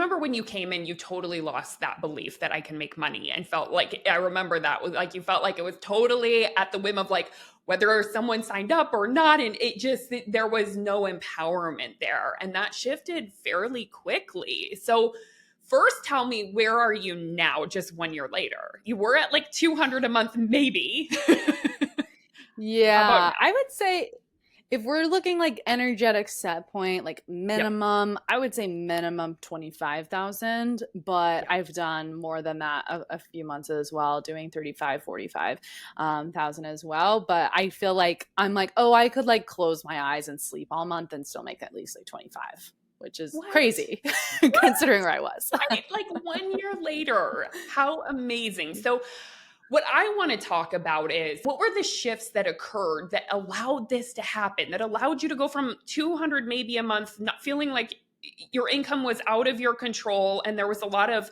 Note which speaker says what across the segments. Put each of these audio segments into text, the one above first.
Speaker 1: remember when you came in, you totally lost that belief that I can make money and felt like, I remember that was like, you felt like it was totally at the whim of like, whether someone signed up or not. And it just, there was no empowerment there. And that shifted fairly quickly. So first tell me, where are you now, just 1 year later? You were at like 200 a month, maybe. How about
Speaker 2: Yeah,
Speaker 1: now?
Speaker 2: I would say if we're looking like energetic set point, like
Speaker 1: Yep.
Speaker 2: minimum, I would say minimum 25,000, but
Speaker 1: Yep.
Speaker 2: I've done more than that a few months as well, doing 35, 45 thousand as well. But I feel like I'm like, oh, I could like close my eyes and sleep all month and still make at least like 25, which is
Speaker 1: What?
Speaker 2: crazy
Speaker 1: What?
Speaker 2: considering where I was.
Speaker 1: Right? Like 1 year later. How amazing. So, what I want to talk about is, what were the shifts that occurred that allowed this to happen, that allowed you to go from 200 maybe a month, not feeling like your income was out of your control and there was a lot of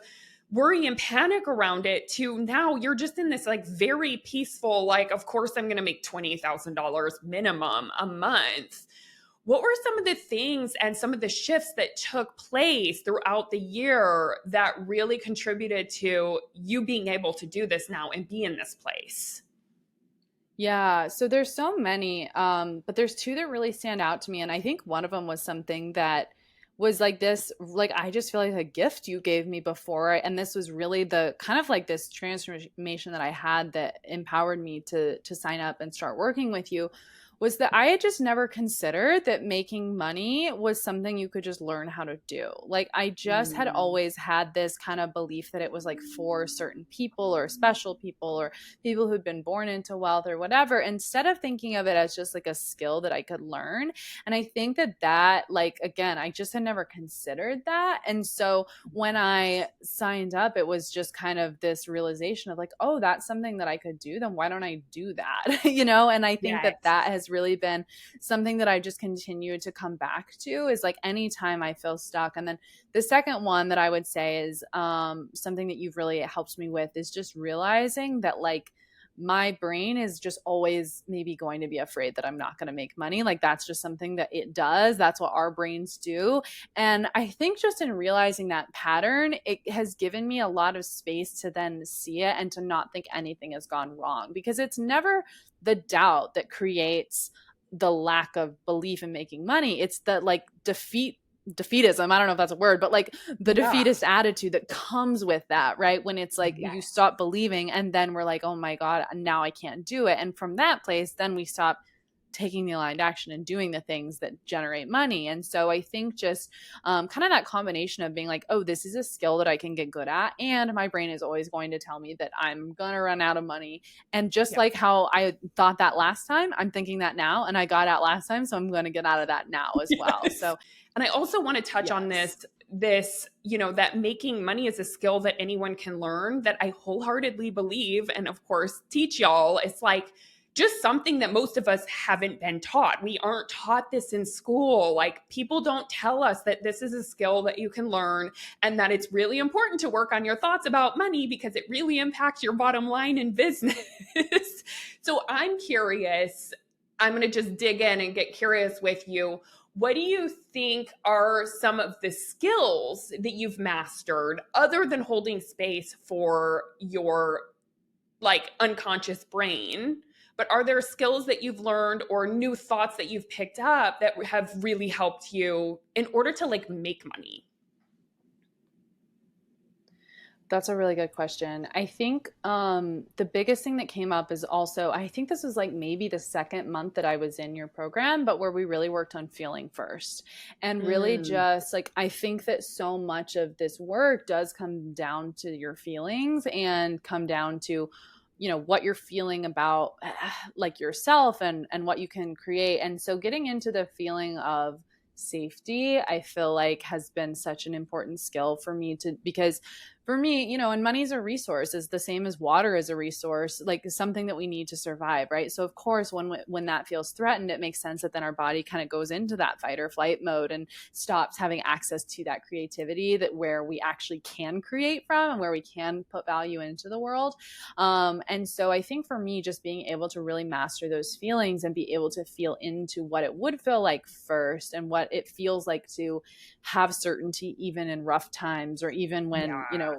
Speaker 1: worry and panic around it, to now you're just in this like very peaceful, like, of course I'm going to make $20,000 minimum a month. What were some of the things and some of the shifts that took place throughout the year that really contributed to you being able to do this now and be in this place?
Speaker 2: Yeah, so there's so many, but there's two that really stand out to me, and I think one of them was something that was like this, like I just feel like a gift you gave me before, and this was really the kind of like this transformation that I had that empowered me to sign up and start working with you. Was that I had just never considered that making money was something you could just learn how to do. Like, I just had
Speaker 1: Mm.
Speaker 2: always had this kind of belief that it was like for certain people or special people or people who'd been born into wealth or whatever, instead of thinking of it as just like a skill that I could learn. And I think that, like, again, I just had never considered that. And so when I signed up, it was just kind of this realization of like, oh, that's something that I could do. Then why don't I do that? And I think that
Speaker 1: Yes.
Speaker 2: has really been something that I just continue to come back to, is like anytime I feel stuck. And then the second one that I would say is something that you've really helped me with is just realizing that, like, my brain is just always maybe going to be afraid that I'm not going to make money. Like, that's just something that it does. That's what our brains do. And I think just in realizing that pattern, it has given me a lot of space to then see it and to not think anything has gone wrong, because it's never the doubt that creates the lack of belief in making money. It's the like defeatism, I don't know if that's a word, but like the
Speaker 1: Yeah.
Speaker 2: defeatist attitude that comes with that, right? When it's like you
Speaker 1: Yes.
Speaker 2: stop believing and then we're like, oh my God, now I can't do it. And from that place, then we stop taking the aligned action and doing the things that generate money. And so I think just kind of that combination of being like, oh, this is a skill that I can get good at. And my brain is always going to tell me that I'm going to run out of money. And just
Speaker 1: Yep.
Speaker 2: like how I thought that last time, I'm thinking that now, and I got out last time. So I'm going to get out of that now as well.
Speaker 1: Yes.
Speaker 2: So,
Speaker 1: And I also want to touch on
Speaker 2: yes.
Speaker 1: this, that making money is a skill that anyone can learn, that I wholeheartedly believe and of course teach y'all. It's like just something that most of us haven't been taught. We aren't taught this in school. Like, people don't tell us that this is a skill that you can learn and that it's really important to work on your thoughts about money because it really impacts your bottom line in business. So I'm curious, I'm going to just dig in and get curious with you. What do you think are some of the skills that you've mastered other than holding space for your like unconscious brain? But are there skills that you've learned or new thoughts that you've picked up that have really helped you in order to like make money?
Speaker 2: That's a really good question. I think the biggest thing that came up is also, I think this was like maybe the second month that I was in your program, but where we really worked on feeling first. And really
Speaker 1: Mm.
Speaker 2: just like, I think that so much of this work does come down to your feelings and come down to what you're feeling about like yourself and what you can create. And so getting into the feeling of safety, I feel like has been such an important skill for me to, because for me, and money's a resource, is the same as water is a resource, like something that we need to survive, right? So of course, when that feels threatened, it makes sense that then our body kind of goes into that fight or flight mode and stops having access to that creativity, that where we actually can create from and where we can put value into the world. And so I think for me, just being able to really master those feelings and be able to feel into what it would feel like first and what it feels like to have certainty even in rough times, or even when
Speaker 1: Yeah.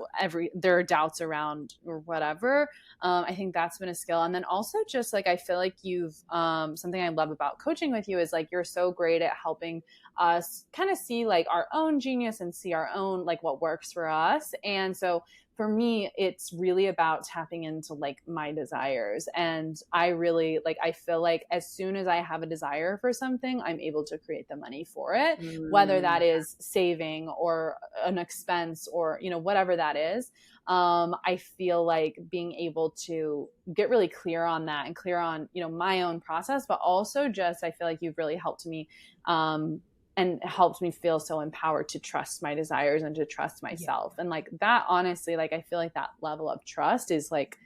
Speaker 2: there are doubts around or whatever. I think that's been a skill. And then also just like, I feel like you've something I love about coaching with you is like, you're so great at helping us kind of see like our own genius and see our own like what works for us. And so for me, it's really about tapping into like my desires. And I really like, I feel like as soon as I have a desire for something, I'm able to create the money for it, whether
Speaker 1: Mm,
Speaker 2: that is saving or an expense or, whatever that is. I feel like being able to get really clear on that and clear on, my own process, but also just, I feel like you've really helped me, and it helps me feel so empowered to trust my desires and to trust
Speaker 1: yeah.
Speaker 2: myself. And like that, honestly, like I feel like that level of trust is like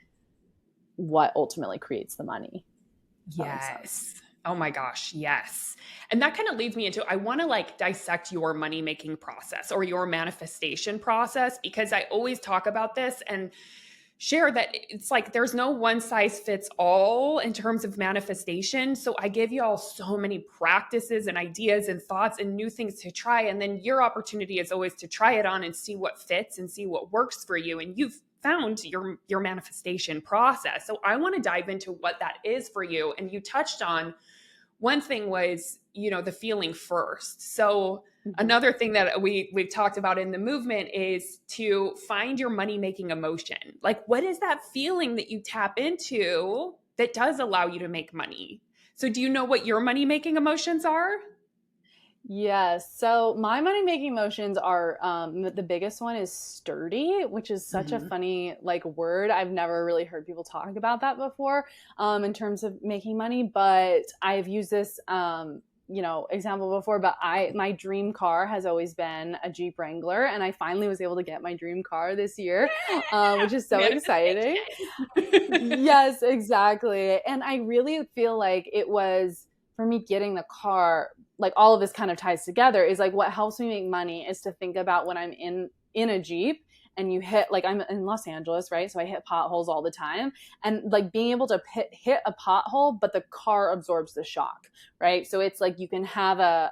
Speaker 2: what ultimately creates the money. If that makes sense.
Speaker 1: Yes. Oh my gosh, yes. And that kind of leads me into I want to like dissect your money making process or your manifestation process, because I always talk about this and share that it's like there's no one size fits all in terms of manifestation. So I give you all so many practices and ideas and thoughts and new things to try. And then your opportunity is always to try it on and see what fits and see what works for you. And you've found your manifestation process. So I want to dive into what that is for you. And you touched on one thing was, the feeling first. So
Speaker 2: Mm-hmm.
Speaker 1: another thing that we've talked about in the movement is to find your money making emotion. Like, what is that feeling that you tap into that does allow you to make money? So do you know what your money making emotions are?
Speaker 2: Yes. So my money making emotions are the biggest one is sturdy, which is such a
Speaker 1: Mm-hmm.
Speaker 2: funny like word. I've never really heard people talk about that before in terms of making money, but I've used this example before, but my dream car has always been a Jeep Wrangler, and I finally was able to get my dream car this year, which is so exciting.
Speaker 1: Manifestation.
Speaker 2: Yes, exactly. And I really feel like it was for me getting the car, like all of this kind of ties together, is like what helps me make money is to think about when I'm in a Jeep and you hit, like I'm in Los Angeles, right? So I hit potholes all the time, and like being able to hit a pothole, but the car absorbs the shock, right? So it's like you can have a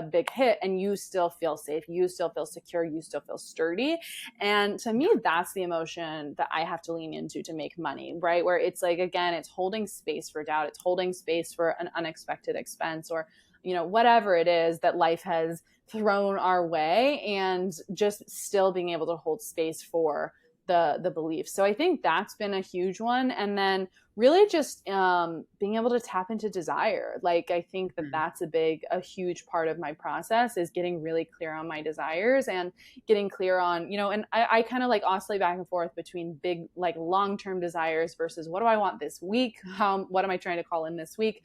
Speaker 2: big hit and you still feel safe, you still feel secure, you still feel sturdy. And to me, that's the emotion that I have to lean into to make money, right? Where it's like, again, it's holding space for doubt, it's holding space for an unexpected expense, or, whatever it is that life has thrown our way, and just still being able to hold space for the beliefs. So I think that's been a huge one. And then really just being able to tap into desire. Like I think that that's a huge part of my process, is getting really clear on my desires and getting clear on, and I kind of like oscillate back and forth between big, like long-term desires versus what do I want this week? What am I trying to call in this week?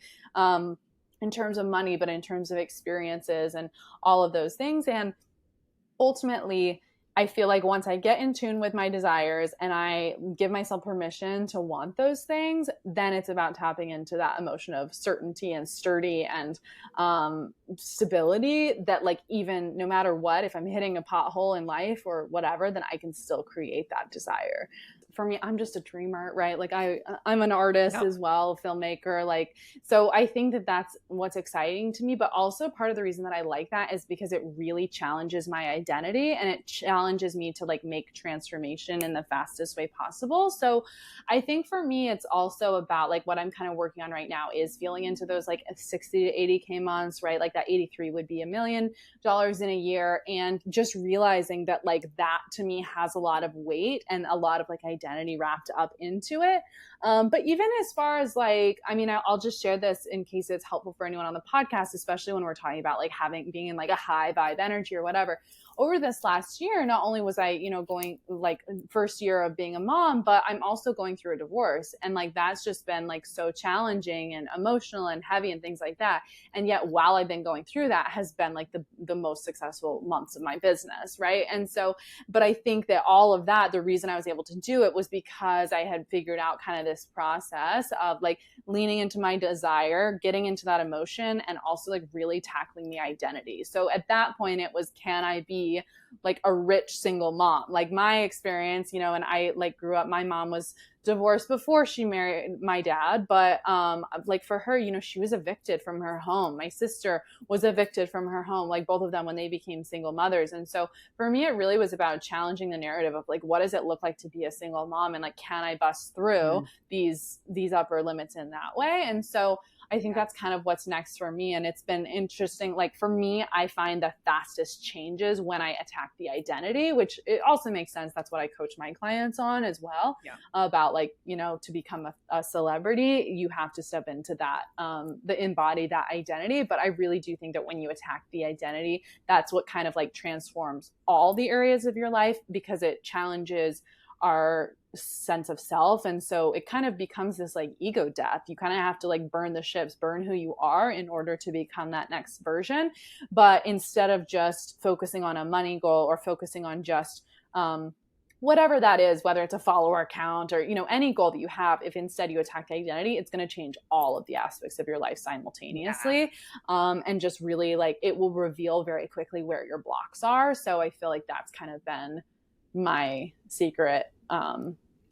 Speaker 2: In terms of money, but in terms of experiences and all of those things. And ultimately, I feel like once I get in tune with my desires and I give myself permission to want those things, then it's about tapping into that emotion of certainty and sturdy and stability, that like even no matter what, if I'm hitting a pothole in life or whatever, then I can still create that desire. For me, I'm just a dreamer, right? Like I'm an artist
Speaker 1: Yep.
Speaker 2: as well, filmmaker. Like, so I think that that's what's exciting to me. But also part of the reason that I like that is because it really challenges my identity, and it challenges me to like make transformation in the fastest way possible. So I think for me, it's also about like what I'm kind of working on right now is feeling into those like 60 to 80K months, right? Like that 83 would be $1 million in a year. And just realizing that like that to me has a lot of weight and a lot of like identity identity wrapped up into it. But even as far as like, I mean, I'll just share this in case it's helpful for anyone on the podcast, especially when we're talking about like being in like a high vibe energy or whatever. Over this last year, not only was I, going like first year of being a mom, but I'm also going through a divorce. And like, that's just been like so challenging and emotional and heavy and things like that. And yet while I've been going through that has been like the most successful months of my business. Right. And so, but I think that all of that, the reason I was able to do it was because I had figured out kind of this process of like leaning into my desire, getting into that emotion, and also like really tackling the identity. So at that point it was, can I be like a rich single mom? Like my experience, and I like grew up, my mom was divorced before she married my dad, but like for her, she was evicted from her home. My sister was evicted from her home, like both of them when they became single mothers. And so for me, it really was about challenging the narrative of like, what does it look like to be a single mom, and like, can I bust through these upper limits in that way? And so I think that's kind of what's next for me. And it's been interesting. Like for me, I find the fastest changes when I attack the identity, which it also makes sense. That's what I coach my clients on as well, about like, to become a celebrity, you have to step into that, embody that identity. But I really do think that when you attack the identity, that's what kind of like transforms all the areas of your life, because it challenges our sense of self. And so it kind of becomes this like ego death. You kind of have to like burn the ships, burn who you are in order to become that next version. But instead of just focusing on a money goal or focusing on just whatever that is, whether it's a follower count or, any goal that you have, if instead you attack the identity, it's going to change all of the aspects of your life simultaneously. And just really like, it will reveal very quickly where your blocks are. So I feel like that's kind of been my secret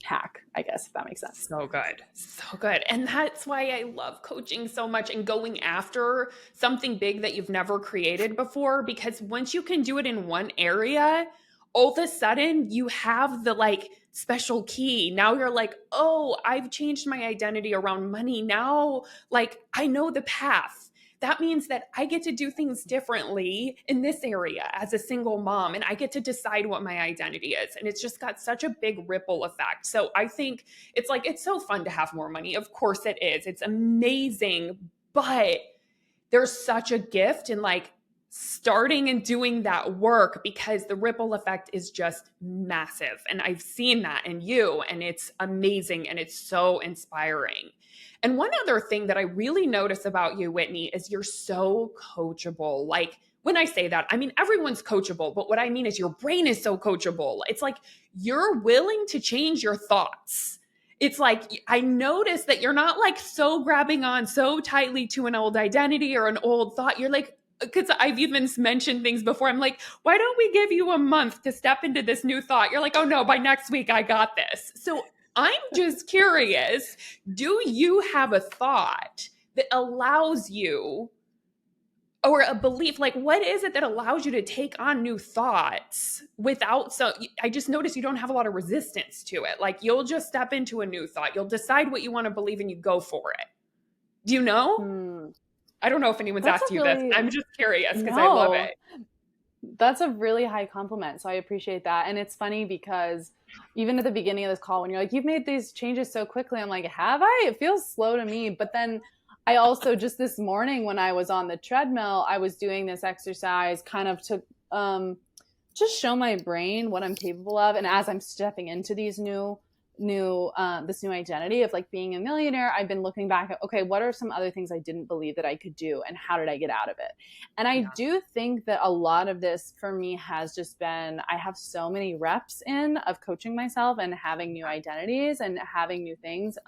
Speaker 2: hack, I guess, if that makes sense.
Speaker 1: So good. So good. And that's why I love coaching so much and going after something big that you've never created before, because once you can do it in one area, all of a sudden you have the like special key. Now you're like, oh, I've changed my identity around money. Now, like, I know the path. That means that I get to do things differently in this area as a single mom, and I get to decide what my identity is. And it's just got such a big ripple effect. So I think it's like, it's so fun to have more money. Of course it is. It's amazing. But there's such a gift in like starting and doing that work, because the ripple effect is just massive. And I've seen that in you, and it's amazing, and it's so inspiring. And one other thing that I really notice about you, Whitney, is you're so coachable. Like when I say that, I mean, everyone's coachable, but what I mean is your brain is so coachable. It's like you're willing to change your thoughts. It's like, I notice that you're not like so grabbing on so tightly to an old identity or an old thought. You're like, because I've even mentioned things before. I'm like, why don't we give you a month to step into this new thought? You're like, oh no, by next week I got this. So I'm just curious, do you have a thought that allows you, or a belief, like what is it that allows you to take on new thoughts without, so I just noticed you don't have a lot of resistance to it. Like you'll just step into a new thought. You'll decide what you want to believe and you go for it. Do you know? I don't know if anyone's asked you this. I'm just curious because I love it.
Speaker 2: That's a really high compliment. So I appreciate that. And it's funny because even at the beginning of this call, when you're like, you've made these changes so quickly, I'm like, have I? It feels slow to me. But then I also just this morning when I was on the treadmill, I was doing this exercise kind of to just show my brain what I'm capable of. And as I'm stepping into these this new identity of like being a millionaire, I've been looking back at, okay, what are some other things I didn't believe that I could do, and how did I get out of it? And I do think that a lot of this for me has just been, I have so many reps in of coaching myself and having new identities and having new things,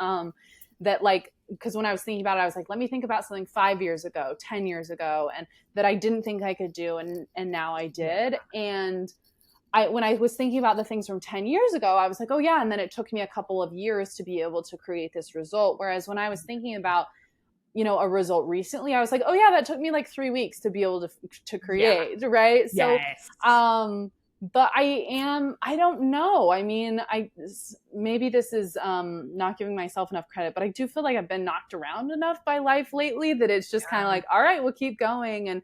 Speaker 2: that like, because when I was thinking about it, I was like, let me think about something 5 years ago, 10 years ago, and that I didn't think I could do. And now I did. And when I was thinking about the things from 10 years ago, I was like, oh yeah. And then it took me a couple of years to be able to create this result. Whereas when I was thinking about, a result recently, I was like, oh yeah, that took me like 3 weeks to be able to create. Yeah. Right. So, but I don't know. I mean, maybe this is not giving myself enough credit, but I do feel like I've been knocked around enough by life lately that it's just kind of like, all right, we'll keep going. And,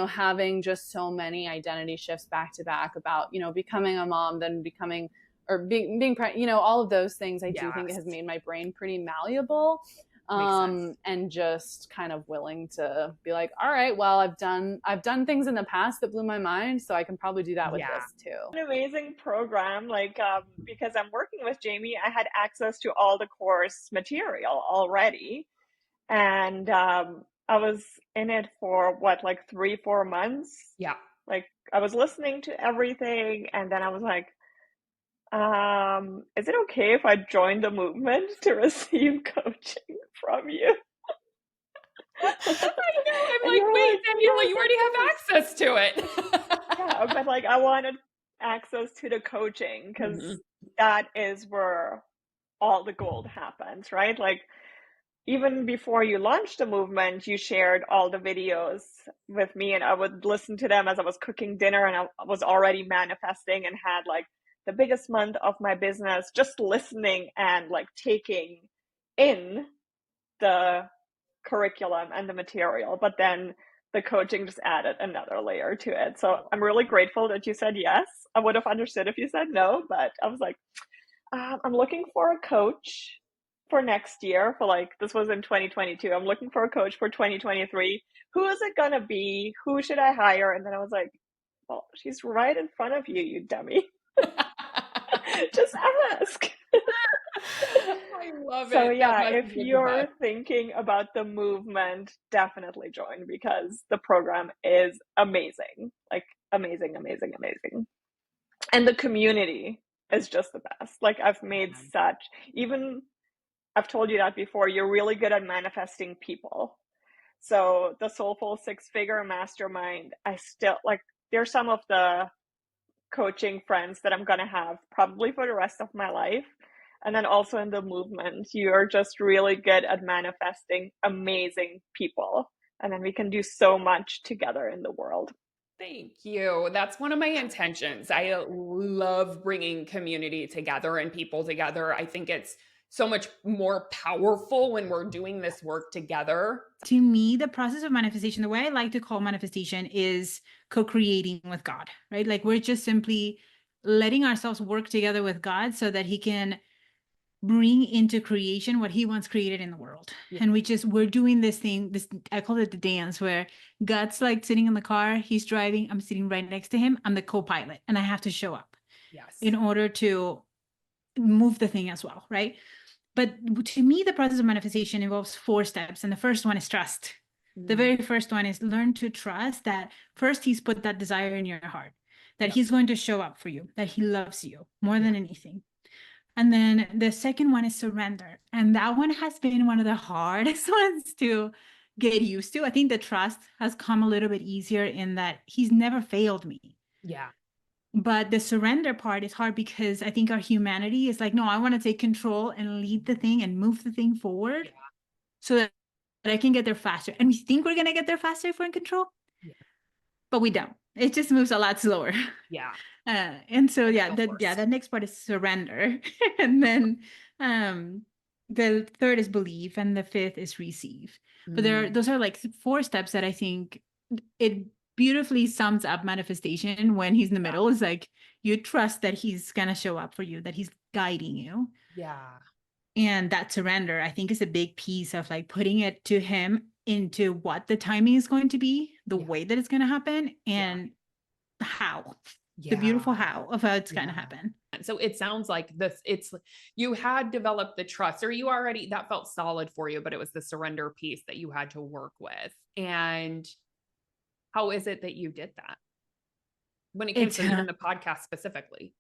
Speaker 2: having just so many identity shifts back to back about, becoming a mom, then becoming or being all of those things, I do think it has
Speaker 1: Yes.
Speaker 2: made my brain pretty malleable.
Speaker 1: Makes sense.
Speaker 2: And just kind of willing to be like, all right, well, I've done things in the past that blew my mind, so I can probably do that with
Speaker 1: Yeah.
Speaker 2: this too.
Speaker 3: An amazing program. Like, because I'm working with Jamie, I had access to all the course material already. And I was in it for what, like 3, 4 months?
Speaker 1: Yeah.
Speaker 3: Like, I was listening to everything, and then I was like, is it okay if I join the movement to receive coaching from you?
Speaker 1: I know. I'm
Speaker 3: And
Speaker 1: like,
Speaker 3: you're
Speaker 1: wait,
Speaker 3: like,
Speaker 1: Daniela,
Speaker 3: yes,
Speaker 1: you
Speaker 3: of
Speaker 1: already have
Speaker 3: course.
Speaker 1: access to it.
Speaker 3: Yeah, but like I wanted access to the coaching because
Speaker 1: Mhm.
Speaker 3: that is where all the gold happens, right? Like even before you launched the movement, you shared all the videos with me, and I would listen to them as I was cooking dinner, and I was already manifesting and had like the biggest month of my business just listening and like taking in the curriculum and the material. But then the coaching just added another layer to it. So I'm really grateful that you said yes. I would have understood if you said no, but I was like, I'm looking for a coach for next year. For like, this was in 2022. I'm looking for a coach for 2023. Who is it going to be? Who should I hire? And then I was like, well, she's right in front of you, you dummy. Just ask.
Speaker 1: I love
Speaker 3: So
Speaker 1: it. That
Speaker 3: yeah, if
Speaker 1: message is the
Speaker 3: you're
Speaker 1: best.
Speaker 3: thinking about the movement, definitely join because the program is amazing. Like amazing, amazing, amazing. And the community is just the best. Like I've made such, even I've told you that before, you're really good at manifesting people. So the Soulful Six Figure Mastermind, I still like, they're some of the coaching friends that I'm going to have probably for the rest of my life. And then also in the movement, you're just really good at manifesting amazing people. And then we can do so much together in the world.
Speaker 1: Thank you. That's one of my intentions. I love bringing community together and people together. I think it's so much more powerful when we're doing this work together.
Speaker 4: To me, the process of manifestation, the way I like to call manifestation is co-creating with God, right? Like we're just simply letting ourselves work together with God so that he can bring into creation what he wants created in the world.
Speaker 1: Yeah.
Speaker 4: And we're doing this thing, this, I call it the dance, where God's like sitting in the car, he's driving, I'm sitting right next to him, I'm the co-pilot, and I have to show up
Speaker 1: Yes.
Speaker 4: in order to move the thing as well, right? But to me, the process of manifestation involves 4 steps. And the first one is trust. The very first one is learn to trust that first he's put that desire in your heart, that he's going to show up for you, that he loves you more than anything. And then the second one is surrender. And that one has been one of the hardest ones to get used to. I think the trust has come a little bit easier in that he's never failed me.
Speaker 1: Yeah.
Speaker 4: But the surrender part is hard because I think our humanity is like, no, I want to take control and lead the thing and move the thing forward so that I can get there faster. And we think we're going to get there faster if we're in control, but we don't. It just moves a lot slower.
Speaker 1: Yeah.
Speaker 4: And so, the next part is surrender. And then the third is believe, and the fifth is receive. But those are like 4 steps that I think it beautifully sums up manifestation when he's in the middle. Is like you trust that he's gonna show up for you, that he's guiding you.
Speaker 1: Yeah.
Speaker 4: And that surrender, I think, is a big piece of like putting it to him into what the timing is going to be, the way that it's going to happen, and how. The beautiful how of how it's going to happen.
Speaker 1: So it sounds like it's you had developed the trust, or you already, that felt solid for you, but it was the surrender piece that you had to work with. And how is it that you did that when it came to even the podcast specifically?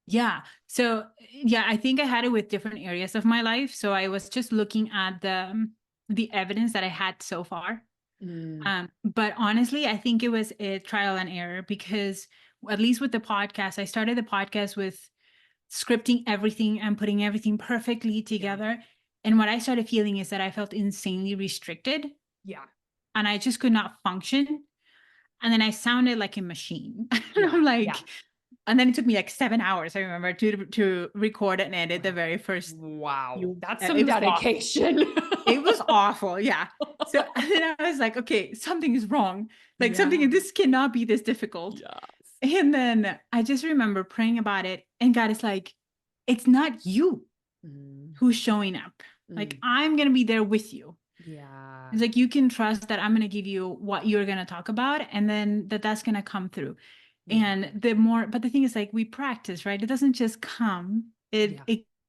Speaker 4: Yeah. So I think I had it with different areas of my life. So I was just looking at the evidence that I had so far. But honestly, I think it was a trial and error because at least with the podcast, I started the podcast with scripting everything and putting everything perfectly together. And what I started feeling is that I felt insanely restricted.
Speaker 1: Yeah.
Speaker 4: And I just could not function. And then I sounded like a machine. I'm like, and then it took me like 7 hours, I remember, to record and edit the very first.
Speaker 1: Wow. That's some dedication.
Speaker 4: It was awful. Yeah. So then I was like, okay, something is wrong. Like this cannot be this difficult.
Speaker 1: Yes.
Speaker 4: And then I just remember praying about it. And God is like, it's not you
Speaker 1: Mm.
Speaker 4: who's showing up. Like, I'm going to be there with you.
Speaker 1: Yeah.
Speaker 4: It's like, you can trust that I'm going to give you what you're going to talk about, and then that's going to come through.
Speaker 1: Yeah.
Speaker 4: And but the thing is, like, we practice, right? It doesn't just come. It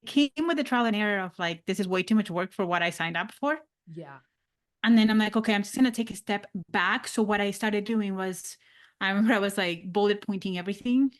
Speaker 4: came with the trial and error of like, this is way too much work for what I signed up for.
Speaker 1: Yeah.
Speaker 4: And then I'm like, okay, I'm just going to take a step back. So what I started doing was, I remember I was like bullet pointing everything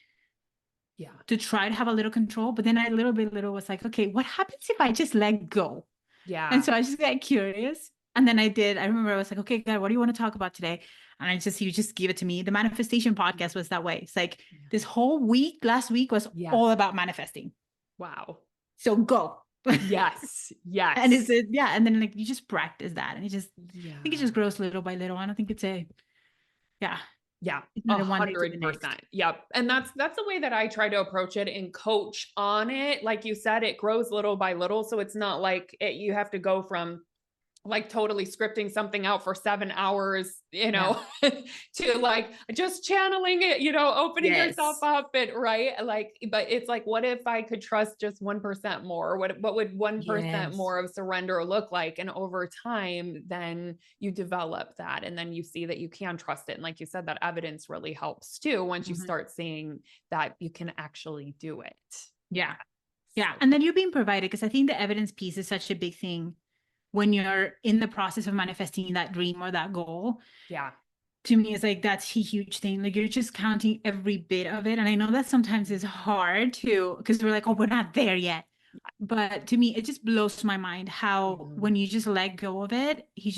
Speaker 1: Yeah.
Speaker 4: to try to have a little control. But then I little was like, okay, what happens if I just let go?
Speaker 1: Yeah.
Speaker 4: And so I just got curious. And then I remember I was like, okay, God, what do you want to talk about today? And you just give it to me. The manifestation podcast was that way. It's like this whole week, last week was all about manifesting.
Speaker 1: Wow.
Speaker 4: So go.
Speaker 1: Yes. Yes.
Speaker 4: And and then like you just practice that, and I think it just grows little by little. I don't think it's
Speaker 1: Yeah.
Speaker 4: it's not a one day to the
Speaker 1: 100%.
Speaker 4: next.
Speaker 1: Yep. And that's the way that I try to approach it and coach on it. Like you said, it grows little by little. So it's not like you have to go from like totally scripting something out for 7 hours, to like just channeling it, opening yourself up and right. Like, but it's like, what if I could trust just 1% more? What would 1% more of surrender look like? And over time, then you develop that, and then you see that you can trust it. And like you said, that evidence really helps too, once you start seeing that you can actually do it.
Speaker 4: Yeah. And then you're being provided, because I think the evidence piece is such a big thing when you're in the process of manifesting that dream or that goal.
Speaker 1: Yeah.
Speaker 4: To me, it's like, that's a huge thing. Like, you're just counting every bit of it. And I know that sometimes is hard because we're like, oh, we're not there yet. But to me, it just blows my mind how when you just let go of it, he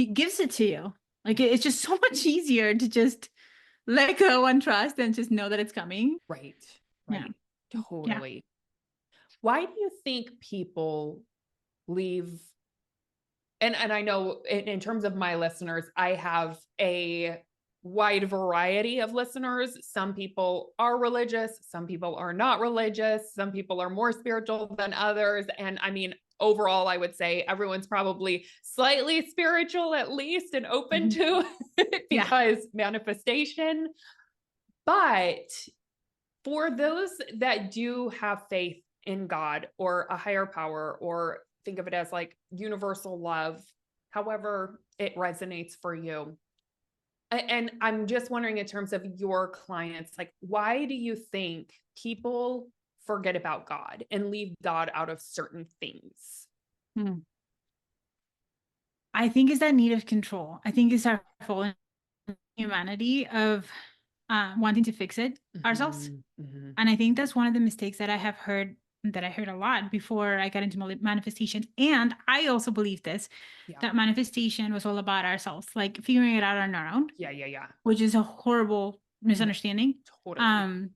Speaker 4: gives it to you. Like, it's just so much easier to just let go and trust and just know that it's coming.
Speaker 1: Right.
Speaker 4: Yeah.
Speaker 1: Totally. Yeah. Why do you think people leave? And I know in terms of my listeners, I have a wide variety of listeners. Some people are religious, some people are not religious, some people are more spiritual than others. And I mean, overall, I would say everyone's probably slightly spiritual at least, and open to it because manifestation. But for those that do have faith in God or a higher power, or think of it as like universal love, however it resonates for you. And I'm just wondering, in terms of your clients, like, why do you think people forget about God and leave God out of certain things?
Speaker 4: I think it's that need of control. I think it's our fallen humanity of wanting to fix it ourselves. And I think that's one of the mistakes that I heard a lot before I got into manifestation. And I also believe that manifestation was all about ourselves, like figuring it out on our own.
Speaker 1: Yeah.
Speaker 4: Which is a horrible misunderstanding.
Speaker 1: Totally.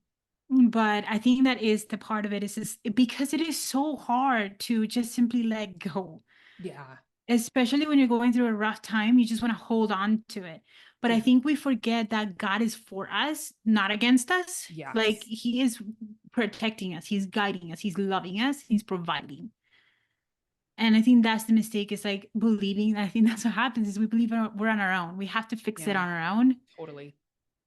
Speaker 4: But I think that is the part of it, is because it is so hard to just simply let go.
Speaker 1: Yeah.
Speaker 4: Especially when you're going through a rough time, you just want to hold on to it. But I think we forget that God is for us, not against us.
Speaker 1: Yes.
Speaker 4: Like, he is protecting us, he's guiding us, he's loving us, he's providing. And I think that's the mistake, is like believing. I think that's what happens, is we believe we're on our own. We have to fix it on our own.
Speaker 1: Totally.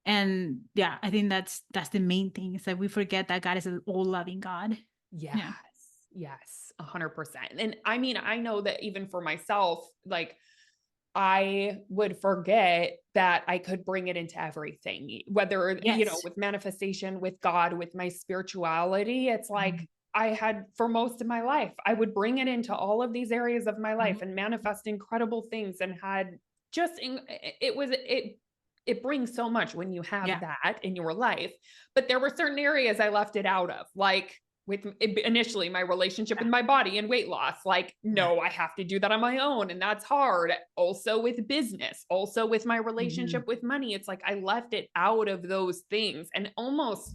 Speaker 4: And I think that's the main thing, is that we forget that God is an all loving God.
Speaker 1: Yes. 100%. And I mean, I know that even for myself, like, I would forget that I could bring it into everything, whether, with manifestation, with God, with my spirituality. It's like, I had, for most of my life, I would bring it into all of these areas of my life and manifest incredible things, and had just, it brings so much when you have that in your life. But there were certain areas I left it out of, like with initially my relationship with my body and weight loss. Like, no, I have to do that on my own, and that's hard. Also with business, also with my relationship with money. It's like, I left it out of those things and almost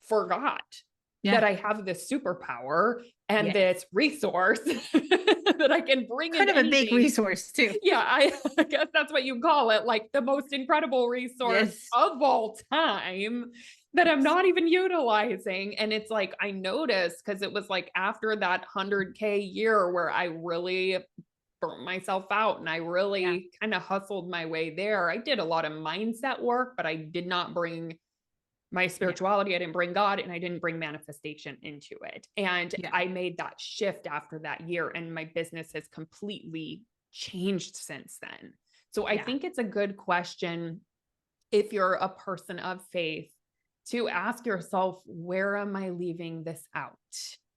Speaker 1: forgot that I have this superpower and this resource that I can bring in.
Speaker 4: Kind of a big resource too.
Speaker 1: Yeah, I guess that's what you call it, like the most incredible resource of all time that I'm not even utilizing. And it's like, I noticed, because it was like after that 100K year where I really burnt myself out and I really kind of hustled my way there. I did a lot of mindset work, but I did not bring my spirituality. I didn't bring God, and I didn't bring manifestation into it. And
Speaker 4: Yeah.
Speaker 1: I made that shift after that year, and my business has completely changed since then. So I think it's a good question, if you're a person of faith, to ask yourself, where am I leaving this out?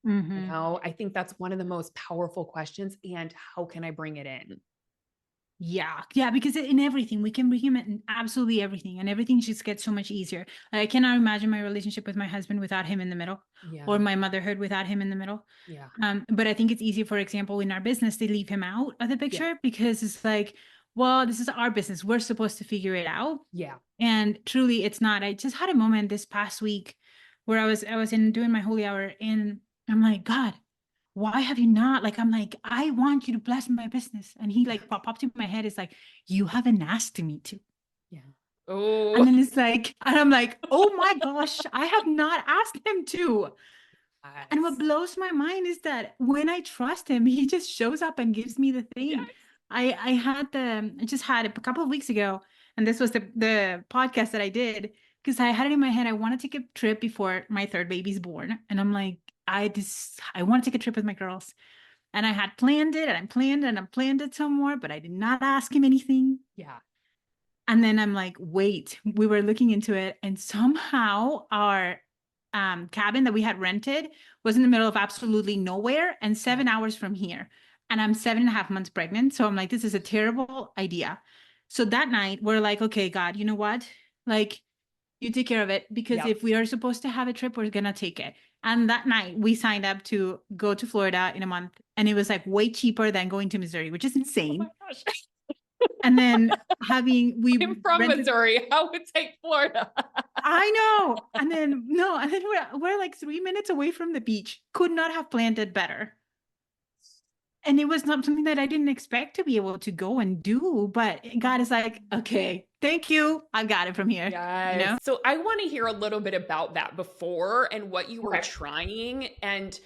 Speaker 1: You know, I think that's one of the most powerful questions. And how can I bring it in?
Speaker 4: Yeah, yeah, because in everything we can bring him in absolutely everything, and everything just gets so much easier. Like, I cannot imagine my relationship with my husband without him in the middle, or my motherhood without him in the middle.
Speaker 1: Yeah.
Speaker 4: But I think it's easy, for example, in our business to leave him out of the picture because it's like, well, this is our business. We're supposed to figure it out.
Speaker 1: Yeah.
Speaker 4: And truly it's not. I just had a moment this past week where I was in doing my holy hour, and I'm like, God, why have you not, like, I'm like, I want you to bless my business. And he like popped in my head. It's like, you haven't asked me to.
Speaker 1: Yeah.
Speaker 4: And
Speaker 1: Oh,
Speaker 4: then it's like, and I'm like, oh my gosh, I have not asked him to. And what
Speaker 1: yes.
Speaker 4: blows my mind is that when I trust him, he just shows up and gives me the thing.
Speaker 1: Yes.
Speaker 4: I just had it a couple of weeks ago, and this was the podcast that I did, because I had it in my head. I want to take a trip before my third baby's born, and I'm like, I want to take a trip with my girls, and I had planned it, and I planned it some more, but I did not ask him anything.
Speaker 1: Yeah.
Speaker 4: And then I'm like, wait, we were looking into it, and somehow our cabin that we had rented was in the middle of absolutely nowhere and 7 hours from here. And I'm 7.5 months pregnant. So I'm like, this is a terrible idea. So that night, we're like, okay, God, you know what? Like, you take care of it, because if we are supposed to have a trip, we're going to take it. And that night, we signed up to go to Florida in a month. And it was like way cheaper than going to Missouri, which is
Speaker 1: Oh
Speaker 4: insane.
Speaker 1: my gosh.
Speaker 4: And then we
Speaker 1: I'm from
Speaker 4: rented.
Speaker 1: Missouri. How would take Florida?
Speaker 4: I know. And then no, and then we're like 3 minutes away from the beach. Could not have planned it better. And it was not something that I didn't expect to be able to go and do, but God is like, okay, thank you. I got it from here.
Speaker 1: Yes.
Speaker 4: You know?
Speaker 1: So I want to hear a little bit about that before, and what you were
Speaker 5: Okay.
Speaker 1: trying and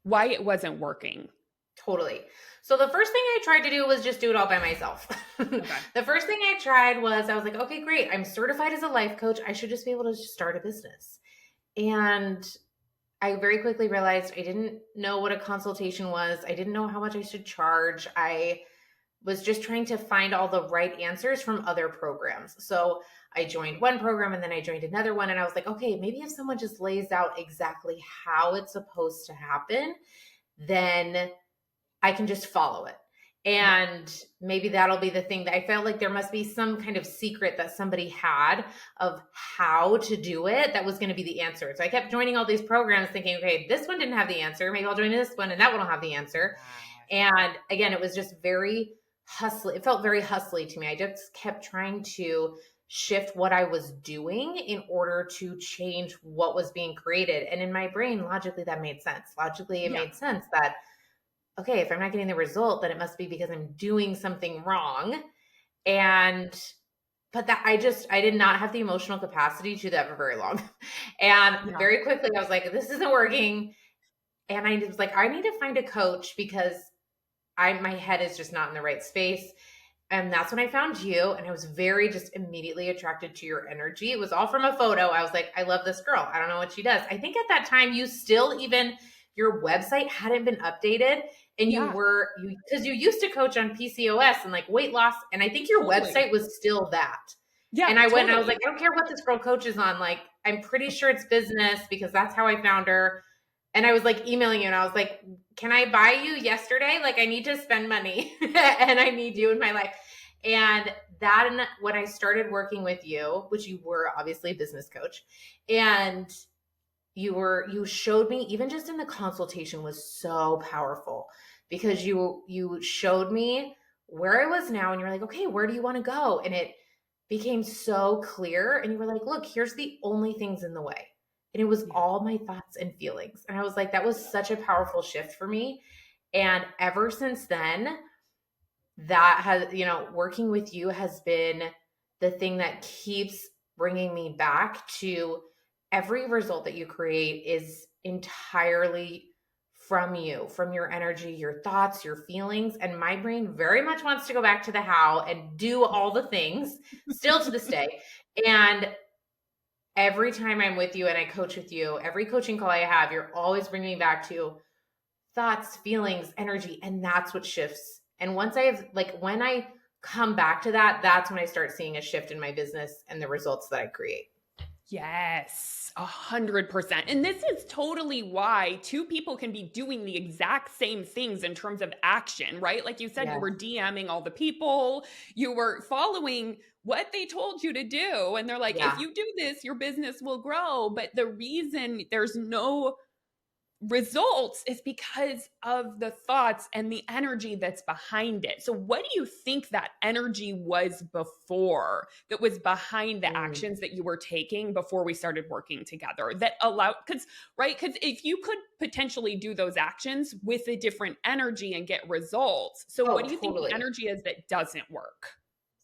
Speaker 1: why it wasn't working.
Speaker 5: Totally. So the first thing I tried to do was just do it all by myself.
Speaker 1: Okay.
Speaker 5: The first thing I tried was, I was like, okay, great. I'm certified as a life coach. I should just be able to start a business. And I very quickly realized I didn't know what a consultation was. I didn't know how much I should charge. I was just trying to find all the right answers from other programs. So I joined one program, and then I joined another one, and I was like, okay, maybe if someone just lays out exactly how it's supposed to happen, then I can just follow it. And maybe that'll be the thing. That I felt like there must be some kind of secret that somebody had of how to do it that was going to be the answer. So I kept joining all these programs thinking, okay, this one didn't have the answer. Maybe I'll join this one, and that one will have the answer. And again, it was just very hustly. It felt very hustly to me. I just kept trying to shift what I was doing in order to change what was being created. And in my brain, logically, that made sense. Logically, it made sense that, okay, if I'm not getting the result, then it must be because I'm doing something wrong. But that I did not have the emotional capacity to do that for very long. And very quickly I was like, this isn't working. And I was like, I need to find a coach, because my head is just not in the right space. And that's when I found you. And I was very just immediately attracted to your energy. It was all from a photo. I was like, I love this girl. I don't know what she does. I think at that time your website hadn't been updated, and because you used to coach on PCOS and like weight loss. And I think your website was still that.
Speaker 1: Yeah.
Speaker 5: And I went and I was like, I don't care what this girl coaches on. Like, I'm pretty sure it's business, because that's how I found her. And I was like emailing you, and I was like, can I buy you yesterday? Like, I need to spend money and I need you in my life. And when I started working with you, which you were obviously a business coach, and you showed me, even just in the consultation, was so powerful, because you showed me where I was now, and you're like, okay, where do you want to go? And it became so clear. And you were like, look, here's the only things in the way. And it was all my thoughts and feelings. And I was like, that was such a powerful shift for me. And ever since then, that has, working with you has been the thing that keeps bringing me back to every result that you create is entirely from you, from your energy, your thoughts, your feelings. And my brain very much wants to go back to the how and do all the things still to this day. And every time I'm with you and I coach with you, every coaching call I have, you're always bringing me back to thoughts, feelings, energy, and that's what shifts. And once I have, like, when I come back to that, that's when I start seeing a shift in my business and the results that I create.
Speaker 1: Yes, 100%. And this is totally why two people can be doing the exact same things in terms of action, right? Like you said, you
Speaker 5: Yes.
Speaker 1: were DMing all the people, you were following what they told you to do. And they're like, if
Speaker 5: Yeah.
Speaker 1: you do this, your business will grow. But the reason there's no results is because of the thoughts and the energy that's behind it. So what do you think that energy was before, that was behind the actions that you were taking before we started working together, that allowed, because if you could potentially do those actions with a different energy and get results. So
Speaker 5: Oh,
Speaker 1: what do you think the
Speaker 5: totally.
Speaker 1: energy is that doesn't work?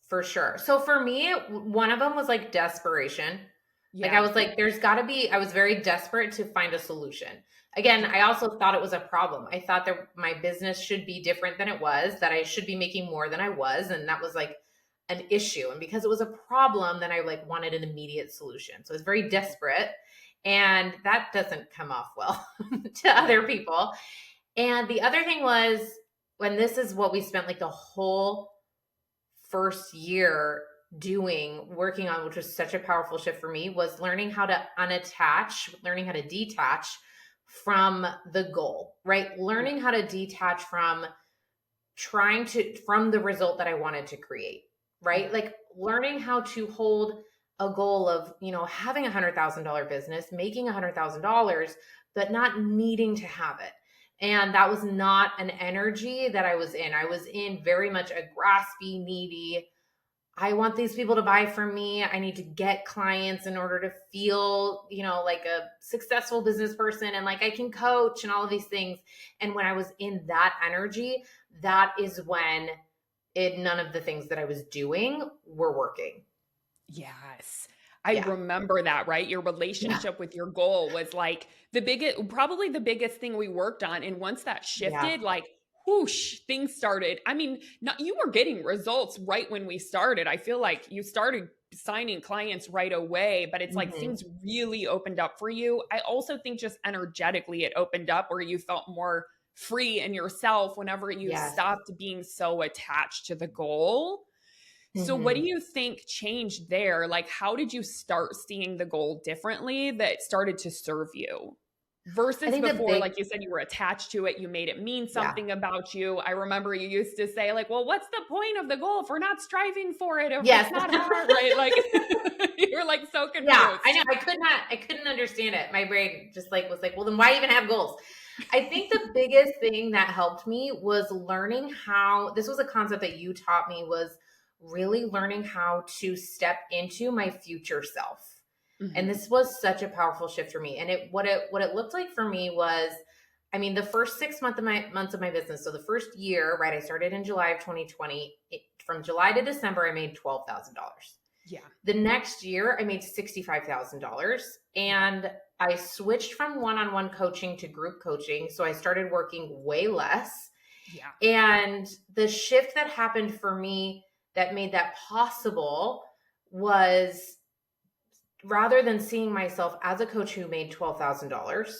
Speaker 5: For sure. So for me, one of them was like desperation. Like I
Speaker 1: Yeah.
Speaker 5: was like, there's got to be, I was very desperate to find a solution. Again, I also thought it was a problem. I thought that my business should be different than it was, that I should be making more than I was. And that was like an issue. And because it was a problem, then I like wanted an immediate solution. So I was very desperate. And that doesn't come off well to other people. And the other thing was, when this is what we spent like the whole first year working on, which was such a powerful shift for me, was learning how to unattach, learning how to detach from the goal, right? Learning how to detach from from the result that I wanted to create, right? Like learning how to hold a goal of, having $100,000 business, making $100,000, but not needing to have it. And that was not an energy that I was in. I was in very much a graspy, needy, I want these people to buy from me. I need to get clients in order to feel, like a successful business person, and like I can coach and all of these things. And when I was in that energy, that is when none of the things that I was doing were working.
Speaker 1: Yes. I
Speaker 5: Yeah.
Speaker 1: remember that, right? Your
Speaker 5: Yeah.
Speaker 1: relationship with your goal was like probably the biggest thing we worked on. And once that
Speaker 5: Yeah.
Speaker 1: shifted, like whoosh, things started. I mean, you were getting results right when we started. I feel like you started signing clients right away, but it's like
Speaker 5: Mhm.
Speaker 1: things really opened up for you. I also think just energetically it opened up where you felt more free in yourself whenever you
Speaker 5: Yes.
Speaker 1: stopped being so attached to the goal. So what do
Speaker 5: Mhm.
Speaker 1: you think changed there? Like, how did you start seeing the goal differently that started to serve you?
Speaker 5: I
Speaker 1: Versus
Speaker 5: think the
Speaker 1: before,
Speaker 5: big,
Speaker 1: like you said, you were attached to it, you made it mean
Speaker 5: yeah.
Speaker 1: something about you. I remember you used to say, like, well, what's the point of the goal if we're not striving for it, if
Speaker 5: Yes.
Speaker 1: it's not hard, right? Like you were like so
Speaker 5: Yeah, I
Speaker 1: confused.
Speaker 5: know. I couldn't understand it. My brain just like was like, well, then why even have goals? I think the biggest thing that helped me was learning how, this was a concept that you taught me, was really learning how to step into my future self. And
Speaker 1: Mhm.
Speaker 5: this was such a powerful shift for me. And what it looked like for me was, I mean, the first 6 months of my business. So the first year, right? I started in July of 2020. From July to December, I made $12,000.
Speaker 1: Yeah.
Speaker 5: The next year, I made $65,000, and I switched from one-on-one coaching to group coaching. So I started working way less.
Speaker 1: Yeah.
Speaker 5: And the shift that happened for me that made that possible was, rather than seeing myself as a coach who made $12,000,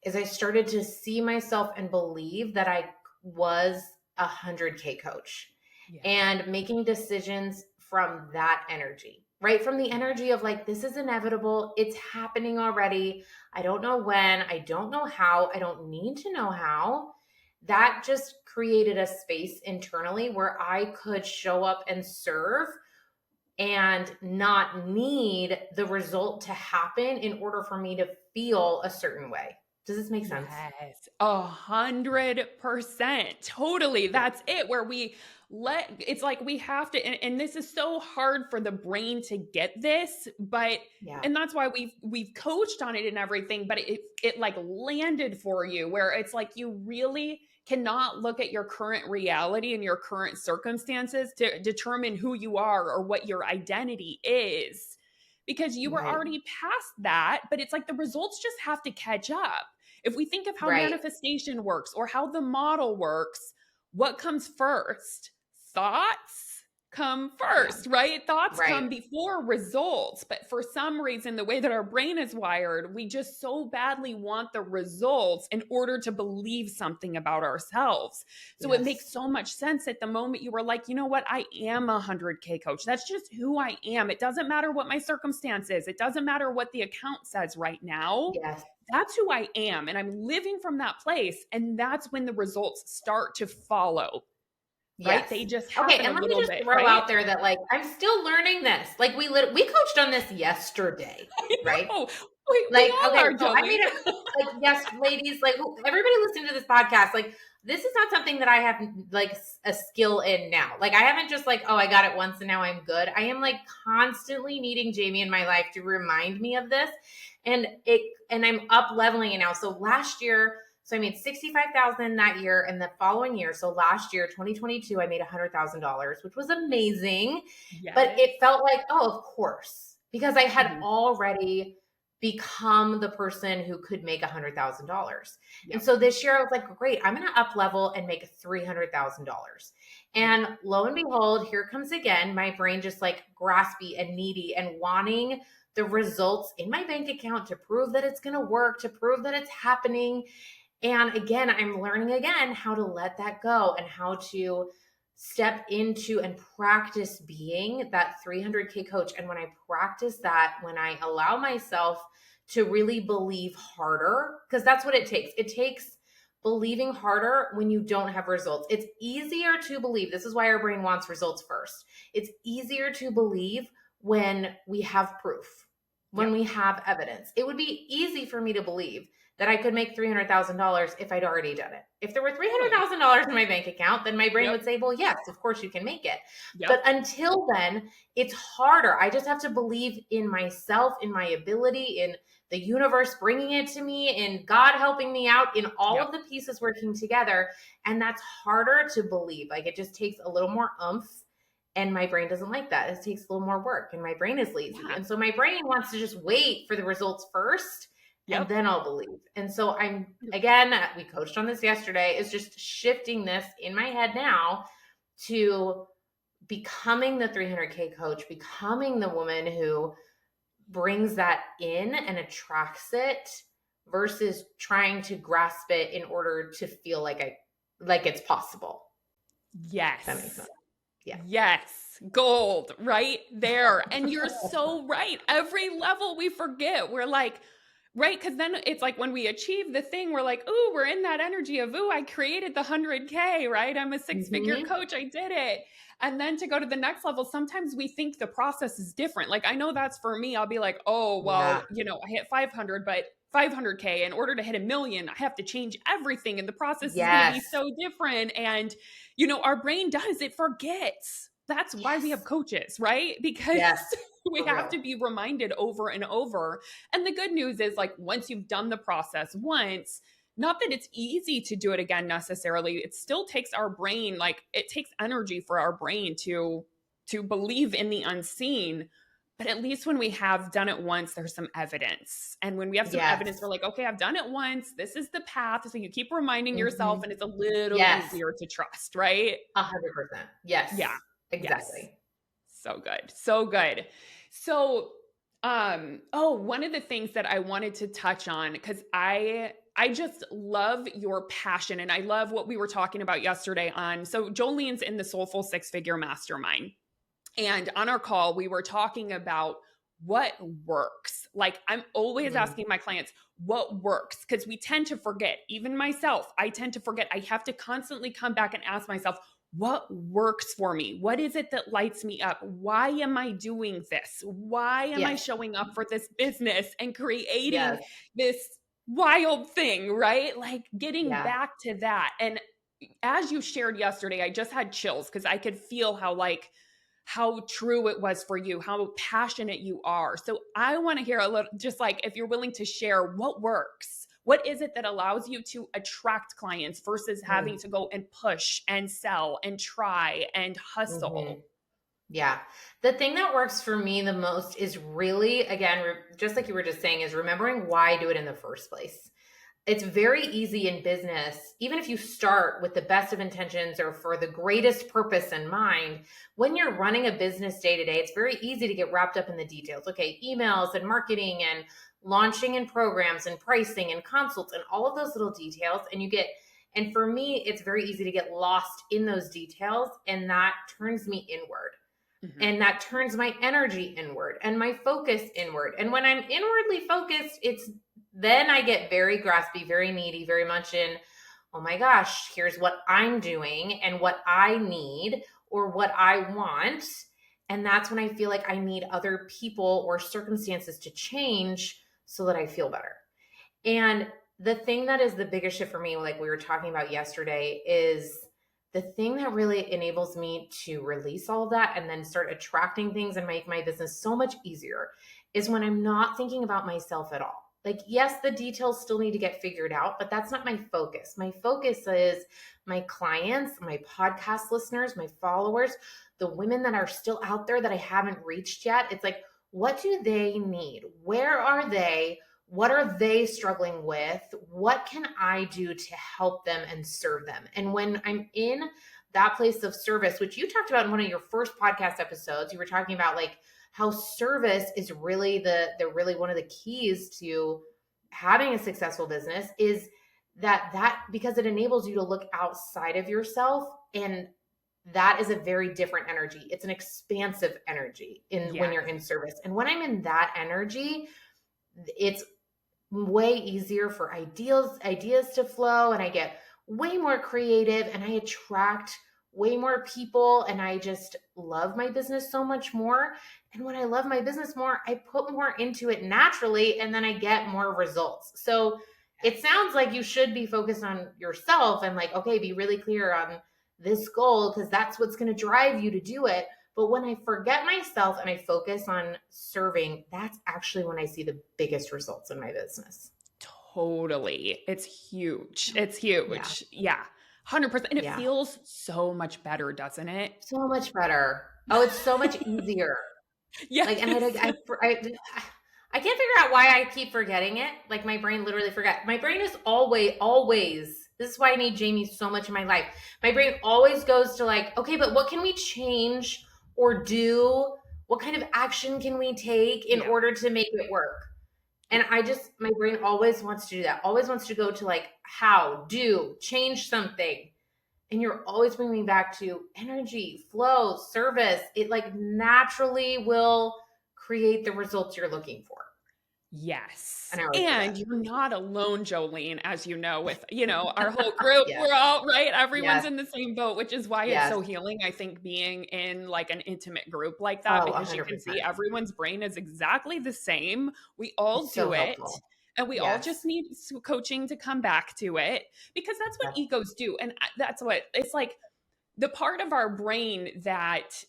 Speaker 5: is I started to see myself and believe that I was a 100K coach,
Speaker 1: Yeah.
Speaker 5: and making decisions from that energy, right? From the energy of like, this is inevitable. It's happening already. I don't know when. I don't know how. I don't need to know how. That just created a space internally where I could show up and serve and not need the result to happen in order for me to feel a certain way. Does this make sense?
Speaker 1: Yes, 100%. Totally.
Speaker 5: Yeah.
Speaker 1: That's it. Where it's like we have to, and this is so hard for the brain to get this, but,
Speaker 5: Yeah.
Speaker 1: and that's why we've coached on it and everything, but it like landed for you where it's like you really cannot look at your current reality and your current circumstances to determine who you are or what your identity is because you were
Speaker 5: Right.
Speaker 1: already past that, but it's like the results just have to catch up. If we think of how
Speaker 5: Right.
Speaker 1: manifestation works or how the model works, what comes first? Thoughts come first, right? Thoughts
Speaker 5: Right.
Speaker 1: come before results. But for some reason, the way that our brain is wired, we just so badly want the results in order to believe something about ourselves. So it makes
Speaker 5: Yes.
Speaker 1: so much sense at the moment you were like, you know what? I am a 100K coach. That's just who I am. It doesn't matter what my circumstance is. It doesn't matter what the account says right now.
Speaker 5: Yes.
Speaker 1: That's who I am. And I'm living from that place. And that's when the results start to follow, right?
Speaker 5: Yes.
Speaker 1: They just
Speaker 5: Okay,
Speaker 1: happen a
Speaker 5: and let me
Speaker 1: little
Speaker 5: just
Speaker 1: bit,
Speaker 5: throw
Speaker 1: right?
Speaker 5: out there that like I'm still learning this. Like we coached on this yesterday,
Speaker 1: I
Speaker 5: right?
Speaker 1: know. We
Speaker 5: Like,
Speaker 1: all
Speaker 5: okay,
Speaker 1: are,
Speaker 5: so I
Speaker 1: Jolene.
Speaker 5: made a like yes, ladies, like everybody listening to this podcast, like this is not something that I have like a skill in now. Like I haven't just like, oh, I got it once and now I'm good. I am like constantly needing Jamie in my life to remind me of this. And I'm up leveling it now. So last year, so I made 65,000 that year, and the following year, so last year, 2022, I made $100,000, which was amazing. But
Speaker 1: Yes.
Speaker 5: it felt like, oh, of course, because I had
Speaker 1: Mhm.
Speaker 5: already become the person who could make $100,000.
Speaker 1: Yep.
Speaker 5: And so this year I was like, great, I'm going to up level and make $300,000. And lo and behold, here comes again my brain just like graspy and needy and wanting the results in my bank account to prove that it's going to work, to prove that it's happening. And again, I'm learning again how to let that go and how to step into and practice being that 300K coach. And when I practice that, when I allow myself to really believe harder, because that's what it takes. It takes believing harder when you don't have results. It's easier to believe. This is why our brain wants results first. It's easier to believe when we have proof, when we have evidence. It would be easy for me to believe that I could make $300,000 if I'd already done it. If there were $300,000 in my bank account, then my brain would say, well, yes, of course you can make it. But until then, it's harder. I just have to believe in myself, in my ability, in the universe bringing it to me, in God helping me out, in all of the pieces working together. And that's harder to believe. Like it just takes a little more oomph. And my brain doesn't like that. It takes a little more work, and my brain is lazy.
Speaker 1: Yeah.
Speaker 5: And so my brain wants to just wait for the results first. And then I'll believe. And so again, we coached on this yesterday, is just shifting this in my head now to becoming the 300K coach, becoming the woman who brings that in and attracts it versus trying to grasp it in order to feel like it's possible.
Speaker 1: Yes.
Speaker 5: That makes sense. Yeah.
Speaker 1: Yes. Gold right there. And you're so right. Every level we forget. We're like, right? Because then it's like when we achieve the thing, we're like, ooh, we're in that energy of, ooh, I created the 100K, right? I'm a 6-figure coach. I did it. And then to go to the next level, sometimes we think the process is different. Like, I know that's for me. I'll be like, oh, well, I hit 500, but 500K, in order to hit 1 million, I have to change everything. And the process is going to be so different. And, our brain does, it forgets. That's why we have coaches, right? Because we have to be reminded over and over. And the good news is, like, once you've done the process once, not that it's easy to do it again necessarily, it still takes our brain, like it takes energy for our brain to believe in the unseen. But at least when we have done it once, there's some evidence. And when we have some evidence, we're like, okay, I've done it once. This is the path. So you keep reminding yourself, and it's a little easier to trust, right?
Speaker 5: 100%. Yes.
Speaker 1: Yeah.
Speaker 5: Exactly.
Speaker 1: Yes. So good. So good. So, one of the things that I wanted to touch on, because I just love your passion, and I love what we were talking about yesterday so Jolene's in the Soulful 6-Figure Mastermind. And on our call, we were talking about what works. Like, I'm always asking my clients, what works? Because we tend to forget, even myself, I tend to forget. I have to constantly come back and ask myself, what works for me? What is it that lights me up? Why am I doing this? Why am I showing up for this business and creating this wild thing, right? Like, getting back to that. And as you shared yesterday, I just had chills because I could feel how true it was for you, how passionate you are. So I want to hear a little, just like, if you're willing to share what works. What is it that allows you to attract clients versus having to go and push and sell and try and hustle?
Speaker 5: Yeah. The thing that works for me the most is really, again, just like you were just saying, is remembering why I do it in the first place. it's very easy in business, even if you start with the best of intentions or for the greatest purpose in mind, when you're running a business day to day, it's very easy to get wrapped up in the details. Okay, emails and marketing and launching and programs and pricing and consults and all of those little details. And for me, it's very easy to get lost in those details, and that turns me inward.
Speaker 1: Mhm.
Speaker 5: And that turns my energy inward and my focus inward. And when I'm inwardly focused, then I get very graspy, very needy, very much in, oh my gosh, here's what I'm doing and what I need or what I want. And that's when I feel like I need other people or circumstances to change so that I feel better. And the thing that is the biggest shift for me, like we were talking about yesterday, is the thing that really enables me to release all of that and then start attracting things and make my business so much easier is when I'm not thinking about myself at all. Like, yes, the details still need to get figured out, but that's not my focus. My focus is my clients, my podcast listeners, my followers, the women that are still out there that I haven't reached yet. It's like, what do they need? Where are they? What are they struggling with? What can I do to help them and serve them? And when I'm in that place of service, which you talked about in one of your first podcast episodes, you were talking about like how service is really the really one of the keys to having a successful business, is that because it enables you to look outside of yourself, and that is a very different energy. It's an expansive energy when you're in service. And when I'm in that energy, it's way easier for ideas to flow, and I get way more creative and I attract way more people, and I just love my business so much more. And when I love my business more, I put more into it naturally, and then I get more results. So it sounds like you should be focused on yourself and like, okay, be really clear on this goal because that's what's going to drive you to do it. But when I forget myself and I focus on serving, that's actually when I see the biggest results in my business.
Speaker 1: Totally. It's huge. It's huge. Yeah. 100%. And it feels so much better, doesn't it?
Speaker 5: So much better. Oh, it's so much easier.
Speaker 1: Yeah.
Speaker 5: Like, and I can't figure out why I keep forgetting it. Like my brain literally forgot. My brain is always, this is why I need Jamie so much in my life. My brain always goes to like, okay, but what can we change or do? What kind of action can we take in order to make it work? And my brain always wants to do that. Always wants to go to like, how, do, change something. And you're always bringing me back to energy, flow, service. It like naturally will create the results you're looking for.
Speaker 1: Yes.
Speaker 5: And
Speaker 1: you're not alone, Jolene, as you know, with, our whole group, we're all right. Everyone's in the same boat, which is why it's so healing, I think, being in like an intimate group like that, because 100%. You can see everyone's brain is exactly the same. We all do it. Helpful. And we all just need coaching to come back to it, because that's what egos do. And that's what it's like, the part of our brain that,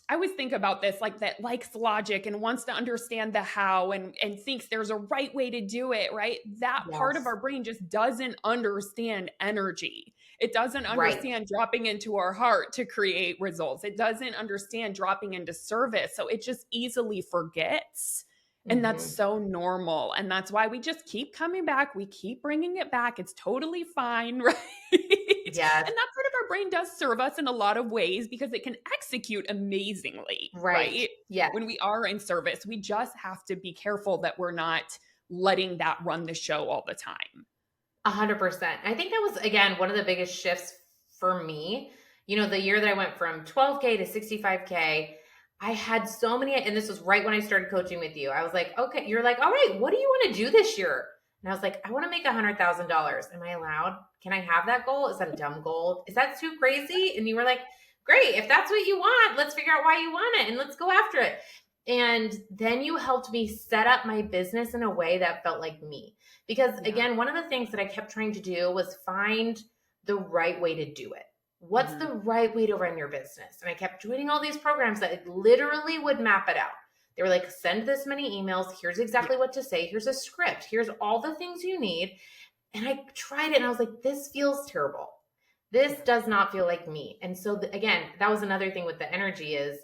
Speaker 1: I always think about this, like that likes logic and wants to understand the how and thinks there's a right way to do it, right? That part of our brain just doesn't understand energy. It doesn't understand dropping into our heart to create results. It doesn't understand dropping into service. So it just easily forgets. And that's so normal. And that's why we just keep coming back. We keep bringing it back. It's totally fine, right?
Speaker 5: Yeah.
Speaker 1: And that part of our brain does serve us in a lot of ways because it can execute amazingly, right?
Speaker 5: Yeah.
Speaker 1: When we are in service, we just have to be careful that we're not letting that run the show all the time.
Speaker 5: 100%. I think that was, again, one of the biggest shifts for me. The year that I went from 12K to 65K, I had so many, and this was right when I started coaching with you. I was like, okay, you're like, all right, what do you want to do this year? And I was like, I want to make $100,000. Am I allowed? Can I have that goal? Is that a dumb goal? Is that too crazy? And you were like, great. If that's what you want, let's figure out why you want it and let's go after it. And then you helped me set up my business in a way that felt like me. Because again, one of the things that I kept trying to do was find the right way to do it. What's the right way to run your business? And I kept joining all these programs that literally would map it out. They were like, send this many emails. Here's exactly what to say. Here's a script. Here's all the things you need. And I tried it and I was like, this feels terrible. This does not feel like me. And so again, that was another thing with the energy is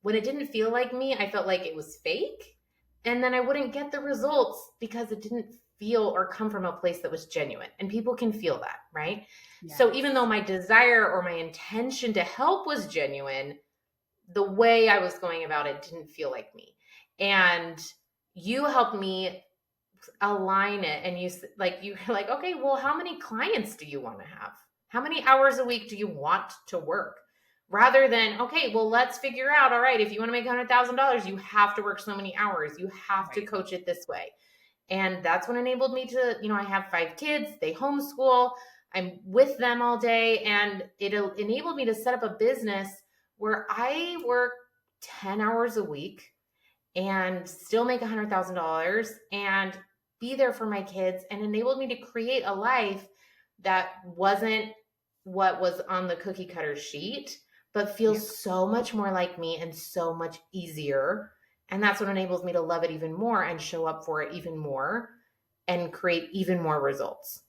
Speaker 5: when it didn't feel like me, I felt like it was fake. And then I wouldn't get the results because it didn't feel or come from a place that was genuine. And people can feel that, right?
Speaker 4: Yes.
Speaker 5: So even though my desire or my intention to help was genuine, the way I was going about it didn't feel like me. And you helped me align it. And you're like, okay, well, how many clients do you want to have? How many hours a week do you want to work? Rather than, okay, well, let's figure out, all right, if you want to make $100,000, you have to work so many hours. You have to coach it this way. And that's what enabled me to, I have 5 kids, they homeschool, I'm with them all day. And it enabled me to set up a business where I work 10 hours a week and still make $100,000 and be there for my kids, and enabled me to create a life that wasn't what was on the cookie cutter sheet, but feels so much more like me and so much easier. And that's what enables me to love it even more and show up for it even more and create even more results.